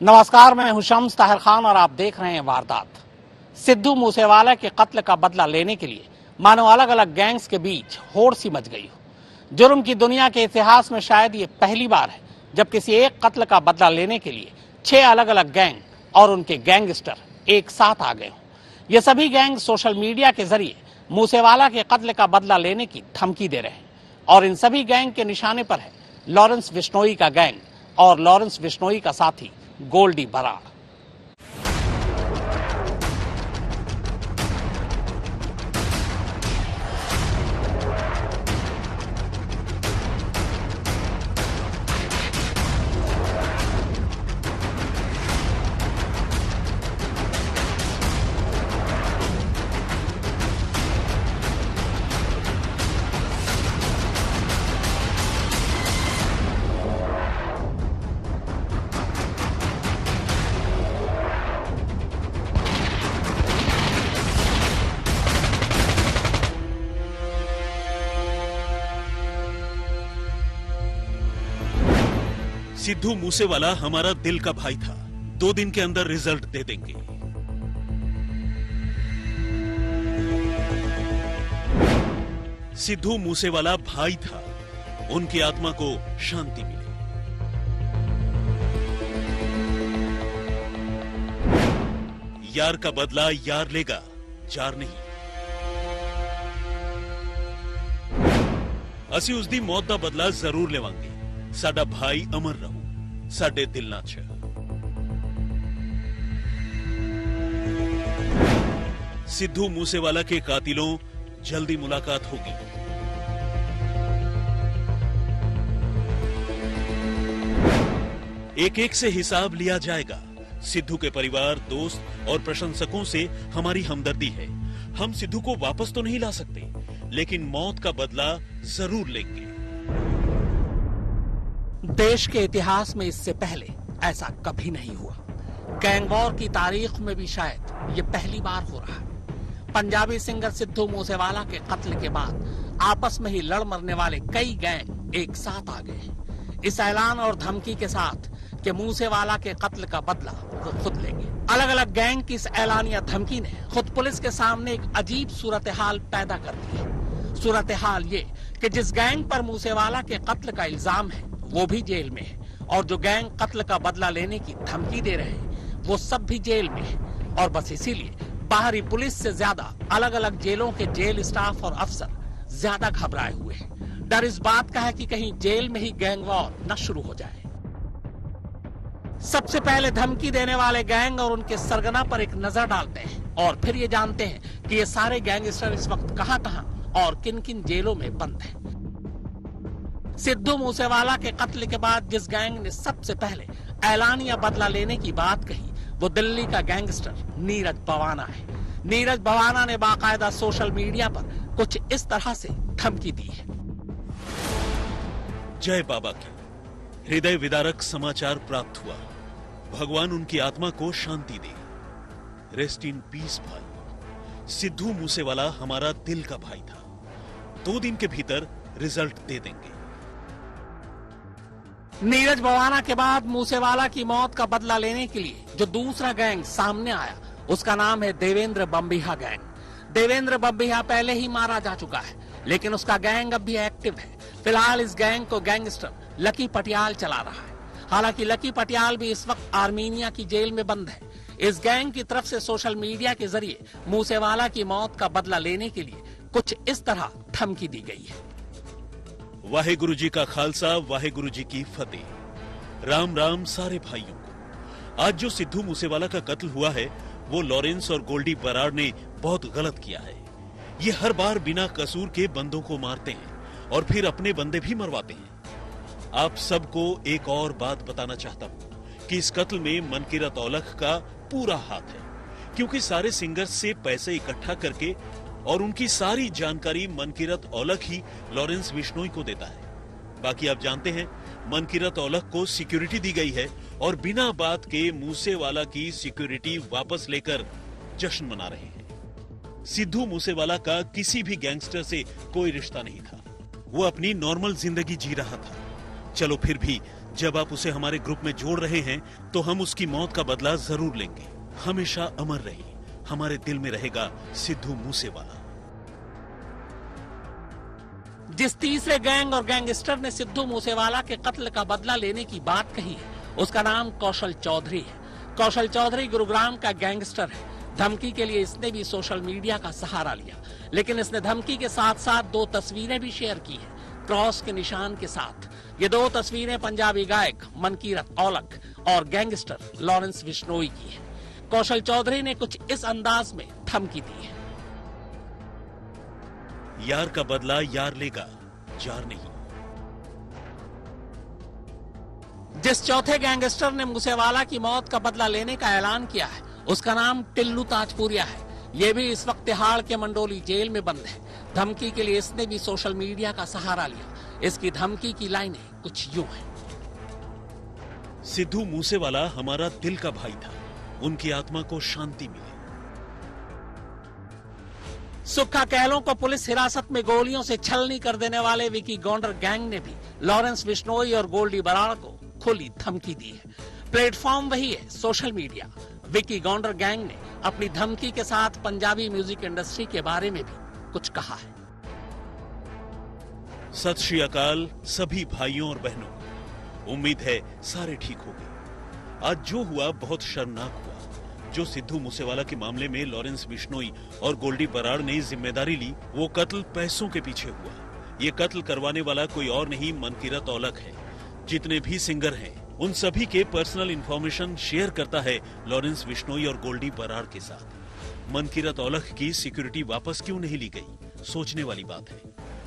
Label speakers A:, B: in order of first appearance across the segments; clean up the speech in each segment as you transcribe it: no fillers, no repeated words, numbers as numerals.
A: नमस्कार, मैं हूं शम्स ताहिर खान और आप देख रहे हैं वारदात। सिद्धू मूसेवाला के कत्ल का बदला लेने के लिए मानो अलग अलग गैंग्स के बीच होड़ सी मच गई हो। जुर्म की दुनिया के इतिहास में शायद ये पहली बार है जब किसी एक कत्ल का बदला लेने के लिए 6 अलग अलग गैंग और उनके गैंगस्टर एक साथ आ गए हों। ये सभी गैंग सोशल मीडिया के जरिए मूसेवाला के कत्ल का बदला लेने की धमकी दे रहे हैं और इन सभी गैंग के निशाने पर है लॉरेंस बिश्नोई का गैंग और लॉरेंस बिश्नोई का साथी गोल्डी बराड़।
B: सिद्धू मूसेवाला हमारा दिल का भाई था। 2 दिन के अंदर रिजल्ट दे देंगे। सिद्धू मूसेवाला भाई था, उनकी आत्मा को शांति मिले। यार का बदला यार लेगा, जार नहीं। ਅਸੀਂ ਉਸ ਦੀ मौत ਦਾ बदला जरूर लेवांगे। साडा भाई अमर रहू, साडे दिल ना छ। सिद्धू मूसेवाला के कातिलों, जल्दी मुलाकात होगी। एक एक से हिसाब लिया जाएगा। सिद्धू के परिवार, दोस्त और प्रशंसकों से हमारी हमदर्दी है। हम सिद्धू को वापस तो नहीं ला सकते, लेकिन मौत का बदला जरूर लेंगे।
A: देश के इतिहास में इससे पहले ऐसा कभी नहीं हुआ। गैंग वॉर की तारीख में भी शायद ये पहली बार हो रहा है। पंजाबी सिंगर सिद्धू मूसेवाला के कत्ल के बाद आपस में ही लड़ मरने वाले कई गैंग एक साथ आ गए हैं, इस ऐलान और धमकी के साथ कि मूसेवाला के कत्ल का बदला वो खुद लेंगे। अलग अलग गैंग की इस ऐलानिया धमकी ने खुद पुलिस के सामने एक अजीब सूरत हाल पैदा कर दी है। सूरत हाल ये कि जिस गैंग पर मूसेवाला के कत्ल का इल्जाम है वो भी जेल में है और जो गैंग कत्ल का बदला लेने की धमकी दे रहे हैं वो सब भी जेल में है। और बस इसीलिए बाहरी पुलिस से ज्यादा अलग अलग जेलों के जेल स्टाफ और अफसर ज्यादा घबराए हुए हैं। डर इस बात का है कि कहीं जेल में ही गैंग वॉर न शुरू हो जाए। सबसे पहले धमकी देने वाले गैंग और उनके सरगना पर एक नजर डालते हैं और फिर ये जानते हैं कि ये सारे गैंगस्टर इस वक्त कहां-कहां और किन-किन जेलों में बंद हैं। सिद्धू मूसेवाला के कत्ल के बाद जिस गैंग ने सबसे पहले ऐलानिया बदला लेने की बात कही वो दिल्ली का गैंगस्टर नीरज भवाना है। नीरज भवाना ने बाकायदा सोशल मीडिया पर कुछ इस तरह से धमकी दी है।
B: जय बाबा की हृदय विदारक समाचार प्राप्त हुआ। भगवान उनकी आत्मा को शांति दे। रेस्ट इन पीस भाई। सिद्धू मूसेवाला हमारा दिल का भाई था। 2 दिन के भीतर रिजल्ट दे देंगे।
A: नीरज भवाना के बाद मूसेवाला की मौत का बदला लेने के लिए जो दूसरा गैंग सामने आया उसका नाम है देवेंद्र बम्बिहा गैंग। देवेंद्र बम्बिहा पहले ही मारा जा चुका है, लेकिन उसका गैंग अब भी एक्टिव है। फिलहाल इस गैंग को गैंगस्टर लकी पटियाल चला रहा है। हालांकि लकी पटियाल भी इस वक्त आर्मीनिया की जेल में बंद है। इस गैंग की तरफ से सोशल मीडिया के जरिए मूसेवाला की मौत का बदला लेने के लिए कुछ इस तरह धमकी दी गई है।
B: वाहेगुरु जी का खालसा, वाहेगुरु जी की फतेह। राम राम सारे भाइयों को। आज जो सिद्धू मूसेवाला का कत्ल हुआ है वो लॉरेंस और गोल्डी बराड़ ने बहुत गलत किया है। ये हर बार बिना कसूर के बंदों को मारते हैं और फिर अपने बंदे भी मरवाते हैं। आप सबको एक और बात बताना चाहता हूं कि इस कत्ल में मनकीरत औलख का पूरा हाथ है, क्योंकि सारे सिंगर्स से पैसे इकट्ठा करके और उनकी सारी जानकारी मनकीरत औलख ही लॉरेंस बिश्नोई को देता है। बाकी आप जानते हैं मनकीरत औलख को सिक्योरिटी दी गई है और बिना बात के मूसेवाला की सिक्योरिटी वापस लेकर जश्न मना रहे हैं। सिद्धू मूसेवाला का किसी भी गैंगस्टर से कोई रिश्ता नहीं था। वो अपनी नॉर्मल जिंदगी जी रहा था। चलो फिर भी जब आप उसे हमारे ग्रुप में जोड़ रहे हैं तो हम उसकी मौत का बदला जरूर लेंगे। हमेशा अमर रही, हमारे दिल में रहेगा सिद्धू मूसेवाला।
A: जिस तीसरे गैंग और गैंगस्टर ने सिद्धू मूसेवाला के कत्ल का बदला लेने की बात कही है, उसका नाम कौशल चौधरी है। कौशल चौधरी गुरुग्राम का गैंगस्टर है। धमकी के लिए इसने भी सोशल मीडिया का सहारा लिया, लेकिन इसने धमकी के साथ साथ 2 तस्वीरें भी शेयर की हैं, क्रॉस के निशान के साथ। ये 2 तस्वीरें पंजाबी गायक मनकीरत औलख और गैंगस्टर लॉरेंस बिश्नोई की है। कौशल चौधरी ने कुछ इस अंदाज में धमकी दी है।
B: यार का बदला यार लेगा, जार नहीं।
A: जिस चौथे गैंगस्टर ने मूसेवाला की मौत का बदला लेने का ऐलान किया है, उसका नाम टिल्लू ताजपुरिया है। ये भी इस वक्त तिहाड़ के मंडोली जेल में बंद है। धमकी के लिए इसने भी सोशल मीडिया का सहारा लिया। इसकी धमकी की लाइनें कुछ यूं हैं।
B: सिद्धू मूसेवाला हमारा दिल का भाई था, उनकी आत्मा को शांति मिले।
A: सुक्खा कहलों को पुलिस हिरासत में गोलियों से छलनी कर देने वाले विकी गौंडर गैंग ने भी लॉरेंस बिश्नोई और गोल्डी बराड़ को खुली धमकी दी है। प्लेटफॉर्म वही है, social media. Vicky Gounder gang ने अपनी धमकी के साथ पंजाबी म्यूजिक इंडस्ट्री के बारे में भी कुछ कहा है।
B: सत श्री अकाल सभी भाइयों और बहनों, उम्मीद है सारे ठीक हो गए। आज जो हुआ बहुत शर्मनाक हुआ। जो सिद्धू मूसेवाला के मामले में लॉरेंस बिश्नोई और गोल्डी बराड़ ने जिम्मेदारी ली, वो कत्ल पैसों के पीछे हुआ। ये कत्ल करवाने वाला कोई और नहीं, मनकीरत औलख है। जितने भी सिंगर हैं, उन सभी के पर्सनल इंफॉर्मेशन शेयर करता है लॉरेंस बिश्नोई और गोल्डी बराड़ के साथ। मनकीरत औलख की सिक्योरिटी वापस क्यों नहीं ली गई, सोचने वाली बात है।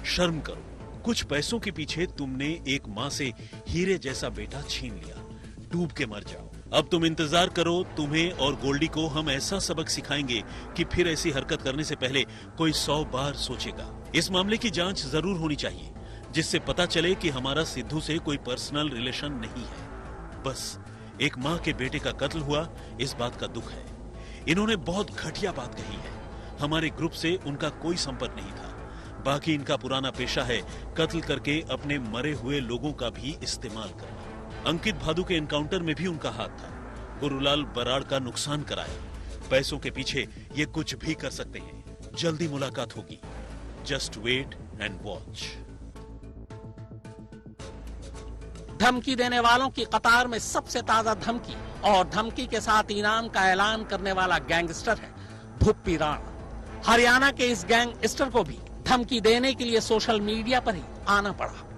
B: शर्म करो, कुछ पैसों के पीछे तुमने एक माँ से हीरे जैसा बेटा छीन लिया। डूब के मर जाओ। अब तुम इंतजार करो, तुम्हें और गोल्डी को हम ऐसा सबक सिखाएंगे कि फिर ऐसी हरकत करने से पहले कोई 100 बार सोचेगा। इस मामले की जांच जरूर होनी चाहिए, जिससे पता चले कि हमारा सिद्धू से कोई पर्सनल रिलेशन नहीं है। बस एक माँ के बेटे का कत्ल हुआ, इस बात का दुख है। इन्होंने बहुत घटिया बात कही है। हमारे ग्रुप से उनका कोई संपर्क नहीं था। बाकी इनका पुराना पेशा है कत्ल करके अपने मरे हुए लोगों का भी इस्तेमाल करना। अंकित भादु के एनकाउंटर में भी उनका हाथ था। गुरुलाल बराड़ का नुकसान कराया। पैसों के पीछे ये कुछ भी कर सकते हैं। जल्दी मुलाकात होगी। Just wait and watch.
A: धमकी देने वालों की कतार में सबसे ताजा धमकी और धमकी के साथ इनाम का ऐलान करने वाला गैंगस्टर है भुप्पी राणा। हरियाणा के इस गैंगस्टर को भी धमकी देने के लिए सोशल मीडिया पर ही आना पड़ा।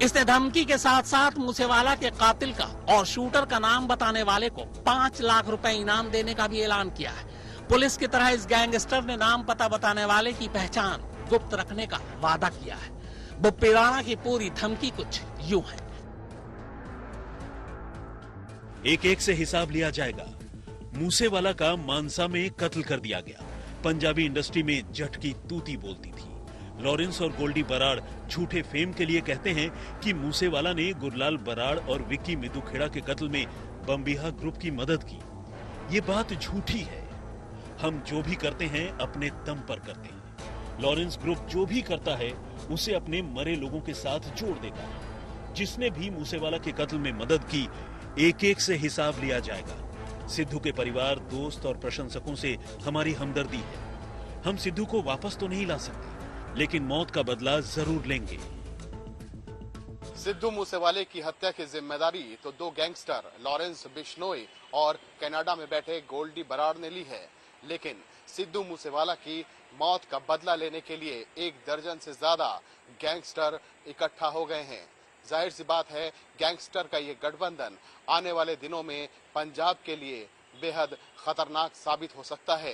A: इसने धमकी के साथ साथ मूसेवाला के कातिल का और शूटर का नाम बताने वाले को 5 लाख रुपए इनाम देने का भी ऐलान किया है। पुलिस की तरह इस गैंगस्टर ने नाम पता बताने वाले की पहचान गुप्त रखने का वादा किया है। भुप्पी राणा की पूरी धमकी कुछ यूं है।
B: एक एक से हिसाब लिया जाएगा। मूसेवाला का मानसा में कत्ल कर दिया गया। पंजाबी इंडस्ट्री में जट की तूती बोलती थी। लॉरेंस और गोल्डी बराड़ झूठे फेम के लिए कहते हैं कि मूसेवाला ने गुरलाल बराड़ और विक्की मिदुखेड़ा के कत्ल में बम्बिहा ग्रुप की मदद की। ये बात झूठी है। हम जो भी करते हैं अपने दम पर करते हैं। लॉरेंस ग्रुप जो भी करता है उसे अपने मरे लोगों के साथ जोड़ देगा। जिसने भी मूसेवाला के कत्ल में मदद की, एक एक से हिसाब लिया जाएगा। सिद्धू के परिवार, दोस्त और प्रशंसकों से हमारी हमदर्दी है। हम सिद्धू को वापस तो नहीं ला सकते, लेकिन मौत का बदला जरूर लेंगे।
C: सिद्धू मूसेवाले की हत्या की जिम्मेदारी तो 2 गैंगस्टर लॉरेंस बिश्नोई और कनाडा में बैठे गोल्डी बराड़ ने ली है, लेकिन सिद्धू मूसेवाला की मौत का बदला लेने के लिए 1 दर्जन से ज्यादा गैंगस्टर इकट्ठा हो गए हैं। जाहिर सी बात है, गैंगस्टर का ये गठबंधन आने वाले दिनों में पंजाब के लिए बेहद खतरनाक साबित हो सकता है।